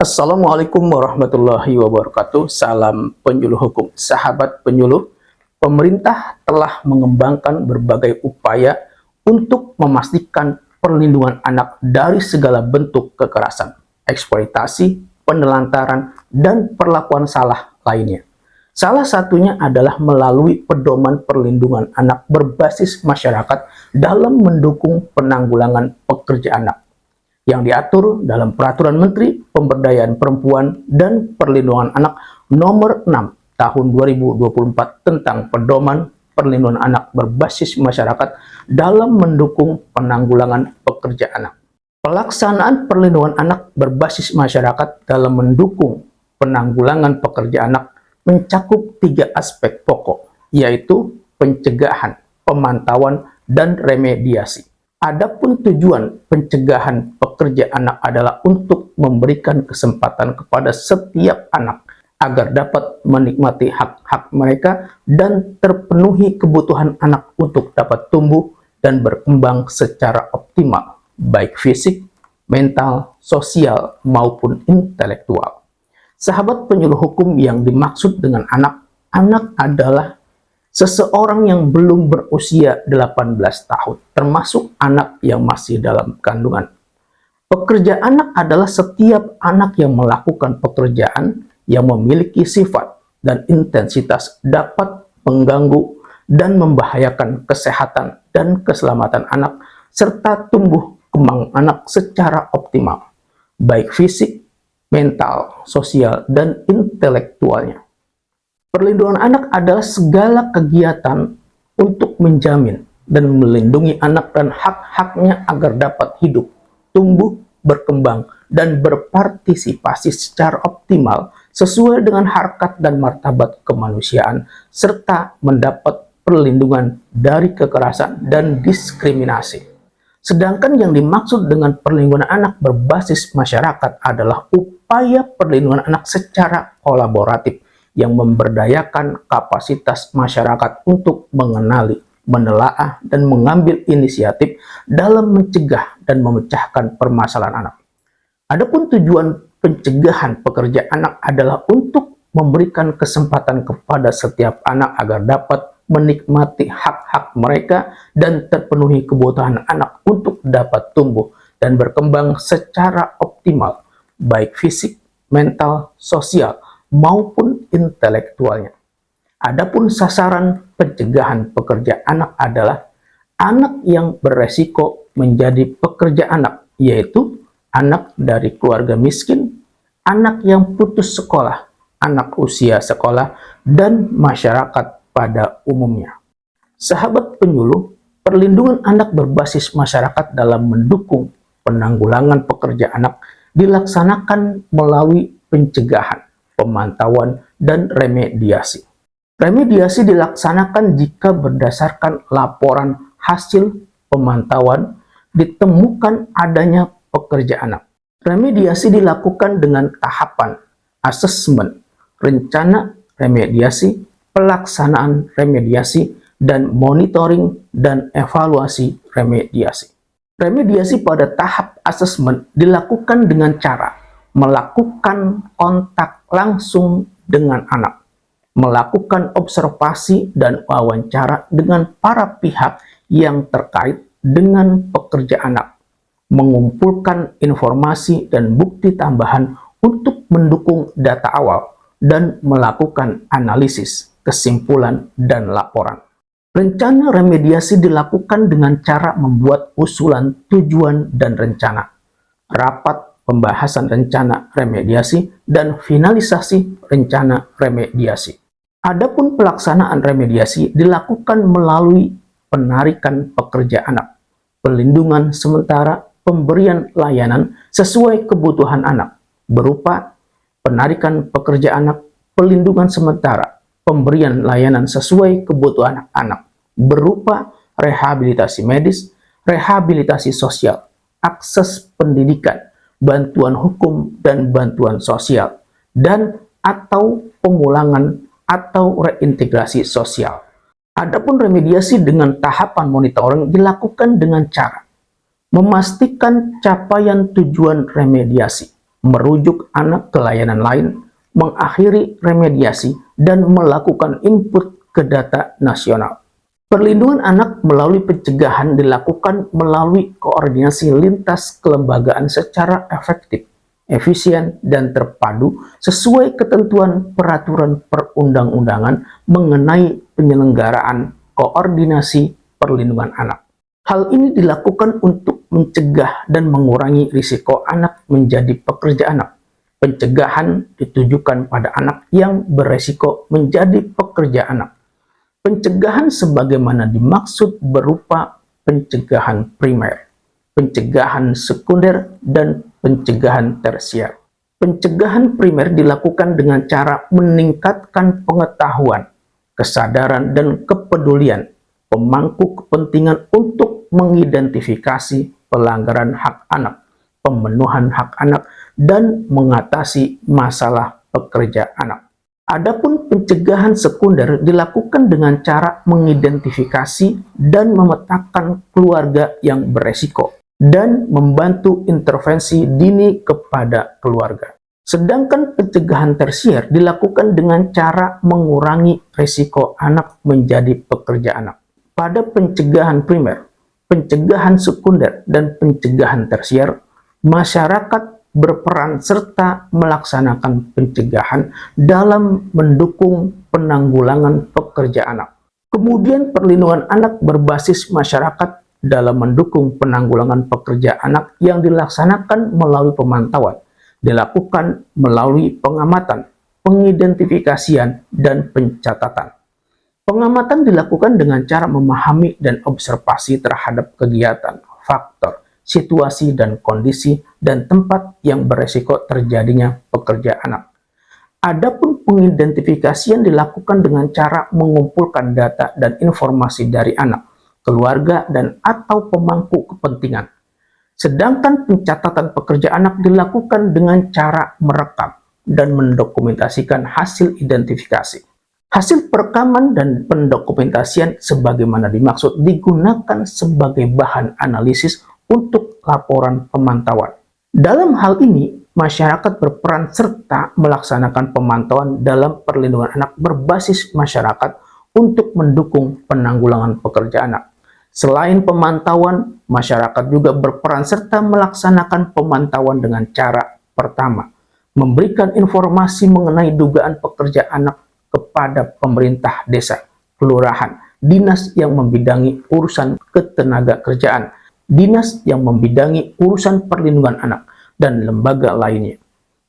Assalamualaikum warahmatullahi wabarakatuh. Salam penyuluh hukum. Sahabat penyuluh, pemerintah telah mengembangkan berbagai upaya untuk memastikan perlindungan anak dari segala bentuk kekerasan, eksploitasi, penelantaran, dan perlakuan salah lainnya. Salah satunya adalah melalui pedoman perlindungan anak berbasis masyarakat dalam mendukung penanggulangan pekerja anak yang diatur dalam Peraturan Menteri Pemberdayaan Perempuan dan Perlindungan Anak Nomor 6 Tahun 2024 tentang pedoman perlindungan anak berbasis masyarakat dalam mendukung penanggulangan pekerja anak. Pelaksanaan perlindungan anak berbasis masyarakat dalam mendukung penanggulangan pekerja anak mencakup 3 aspek pokok, yaitu pencegahan, pemantauan, dan remediasi. Adapun tujuan pencegahan pekerja anak adalah untuk memberikan kesempatan kepada setiap anak agar dapat menikmati hak-hak mereka dan terpenuhi kebutuhan anak untuk dapat tumbuh dan berkembang secara optimal, baik fisik, mental, sosial, maupun intelektual. Sahabat penyuluh hukum, yang dimaksud dengan anak adalah seseorang yang belum berusia 18 tahun, termasuk anak yang masih dalam kandungan. Pekerja anak adalah setiap anak yang melakukan pekerjaan yang memiliki sifat dan intensitas dapat mengganggu dan membahayakan kesehatan dan keselamatan anak, serta tumbuh kembang anak secara optimal, baik fisik, mental, sosial, dan intelektualnya. Perlindungan anak adalah segala kegiatan untuk menjamin dan melindungi anak dan hak-haknya agar dapat hidup, tumbuh, berkembang, dan berpartisipasi secara optimal sesuai dengan harkat dan martabat kemanusiaan, serta mendapat perlindungan dari kekerasan dan diskriminasi. Sedangkan yang dimaksud dengan perlindungan anak berbasis masyarakat adalah upaya perlindungan anak secara kolaboratif yang memberdayakan kapasitas masyarakat untuk mengenali, menelaah, dan mengambil inisiatif dalam mencegah dan memecahkan permasalahan anak. Adapun tujuan pencegahan pekerja anak adalah untuk memberikan kesempatan kepada setiap anak agar dapat menikmati hak-hak mereka dan terpenuhi kebutuhan anak untuk dapat tumbuh dan berkembang secara optimal, baik fisik, mental, sosial, maupun intelektualnya. Adapun sasaran pencegahan pekerja anak adalah anak yang beresiko menjadi pekerja anak, yaitu anak dari keluarga miskin, anak yang putus sekolah, anak usia sekolah, dan masyarakat pada umumnya. Sahabat penyuluh, perlindungan anak berbasis masyarakat dalam mendukung penanggulangan pekerja anak dilaksanakan melalui pencegahan, pemantauan, dan remediasi. Remediasi dilaksanakan jika berdasarkan laporan hasil pemantauan ditemukan adanya pekerja anak. Remediasi dilakukan dengan tahapan asesmen, rencana remediasi, pelaksanaan remediasi, dan monitoring dan evaluasi remediasi. Remediasi pada tahap asesmen dilakukan dengan cara melakukan kontak langsung dengan anak, melakukan observasi dan wawancara dengan para pihak yang terkait dengan pekerja anak, mengumpulkan informasi dan bukti tambahan untuk mendukung data awal, dan melakukan analisis, kesimpulan, dan laporan. Rencana remediasi dilakukan dengan cara membuat usulan tujuan dan rencana, rapat pembahasan rencana remediasi, dan finalisasi rencana remediasi. Adapun pelaksanaan remediasi dilakukan melalui penarikan pekerja anak, pelindungan sementara, pemberian layanan sesuai kebutuhan anak, berupa penarikan pekerja anak, pelindungan sementara, pemberian layanan sesuai kebutuhan anak, berupa rehabilitasi medis, rehabilitasi sosial, akses pendidikan, bantuan hukum dan bantuan sosial, dan atau pemulangan atau reintegrasi sosial. Adapun remediasi dengan tahapan monitoring dilakukan dengan cara memastikan capaian tujuan remediasi, merujuk anak ke layanan lain, mengakhiri remediasi, dan melakukan input ke data nasional. Perlindungan anak melalui pencegahan dilakukan melalui koordinasi lintas kelembagaan secara efektif, efisien, dan terpadu sesuai ketentuan peraturan perundang-undangan mengenai penyelenggaraan koordinasi perlindungan anak. Hal ini dilakukan untuk mencegah dan mengurangi risiko anak menjadi pekerja anak. Pencegahan ditujukan pada anak yang beresiko menjadi pekerja anak. Pencegahan sebagaimana dimaksud berupa pencegahan primer, pencegahan sekunder, dan pencegahan tersier. Pencegahan primer dilakukan dengan cara meningkatkan pengetahuan, kesadaran, dan kepedulian pemangku kepentingan untuk mengidentifikasi pelanggaran hak anak, pemenuhan hak anak, dan mengatasi masalah pekerja anak. Adapun pencegahan sekunder dilakukan dengan cara mengidentifikasi dan memetakan keluarga yang beresiko dan membantu intervensi dini kepada keluarga. Sedangkan pencegahan tersier dilakukan dengan cara mengurangi risiko anak menjadi pekerja anak. Pada pencegahan primer, pencegahan sekunder, dan pencegahan tersier, masyarakat berperan serta melaksanakan pencegahan dalam mendukung penanggulangan pekerja anak. Kemudian perlindungan anak berbasis masyarakat dalam mendukung penanggulangan pekerja anak yang dilaksanakan melalui pemantauan, dilakukan melalui pengamatan, pengidentifikasian, dan pencatatan. Pengamatan dilakukan dengan cara memahami dan observasi terhadap kegiatan, faktor, situasi dan kondisi, dan tempat yang beresiko terjadinya pekerja anak. Adapun pengidentifikasian dilakukan dengan cara mengumpulkan data dan informasi dari anak, keluarga, dan atau pemangku kepentingan. Sedangkan pencatatan pekerja anak dilakukan dengan cara merekam dan mendokumentasikan hasil identifikasi. Hasil perekaman dan pendokumentasian sebagaimana dimaksud digunakan sebagai bahan analisis untuk laporan pemantauan. Dalam hal ini, masyarakat berperan serta melaksanakan pemantauan dalam perlindungan anak berbasis masyarakat untuk mendukung penanggulangan pekerja anak. Selain pemantauan, masyarakat juga berperan serta melaksanakan pemantauan dengan cara pertama, memberikan informasi mengenai dugaan pekerja anak kepada pemerintah desa, kelurahan, dinas yang membidangi urusan ketenagakerjaan, dinas yang membidangi urusan perlindungan anak, dan lembaga lainnya.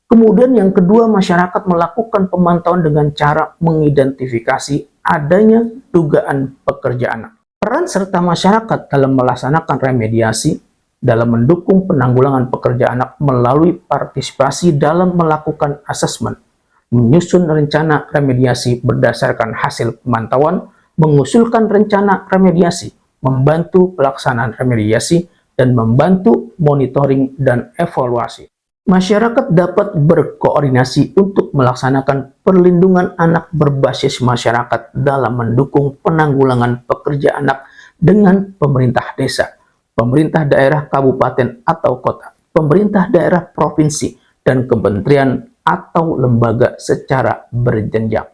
Kemudian yang kedua, masyarakat melakukan pemantauan dengan cara mengidentifikasi adanya dugaan pekerja anak. Peran serta masyarakat dalam melaksanakan remediasi dalam mendukung penanggulangan pekerja anak melalui partisipasi dalam melakukan asesmen, menyusun rencana remediasi berdasarkan hasil pemantauan, mengusulkan rencana remediasi, membantu pelaksanaan remediasi, dan membantu monitoring dan evaluasi. Masyarakat dapat berkoordinasi untuk melaksanakan perlindungan anak berbasis masyarakat dalam mendukung penanggulangan pekerja anak dengan pemerintah desa, pemerintah daerah kabupaten atau kota, pemerintah daerah provinsi, dan kementerian atau lembaga secara berjenjang.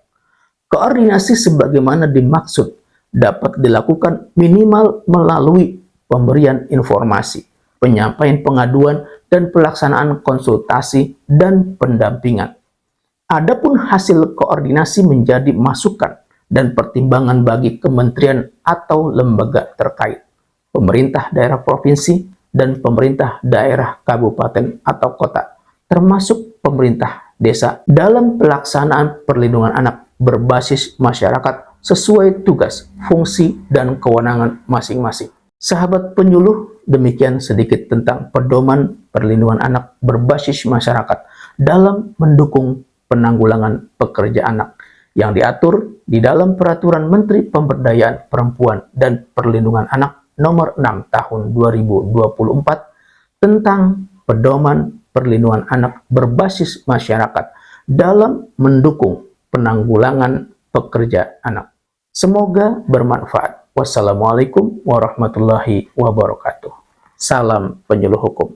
Koordinasi sebagaimana dimaksud dapat dilakukan minimal melalui pemberian informasi, penyampaian pengaduan, dan pelaksanaan konsultasi dan pendampingan. Adapun hasil koordinasi menjadi masukan dan pertimbangan bagi kementerian atau lembaga terkait, pemerintah daerah provinsi, dan pemerintah daerah kabupaten atau kota, termasuk pemerintah desa dalam pelaksanaan perlindungan anak berbasis masyarakat sesuai tugas, fungsi, dan kewenangan masing-masing. Sahabat penyuluh, demikian sedikit tentang pedoman perlindungan anak berbasis masyarakat dalam mendukung penanggulangan pekerja anak yang diatur di dalam Peraturan Menteri Pemberdayaan Perempuan dan Perlindungan Anak Nomor 6 Tahun 2024 tentang pedoman perlindungan anak berbasis masyarakat dalam mendukung penanggulangan pekerja anak. Semoga bermanfaat. Wassalamualaikum warahmatullahi wabarakatuh. Salam penyuluh hukum.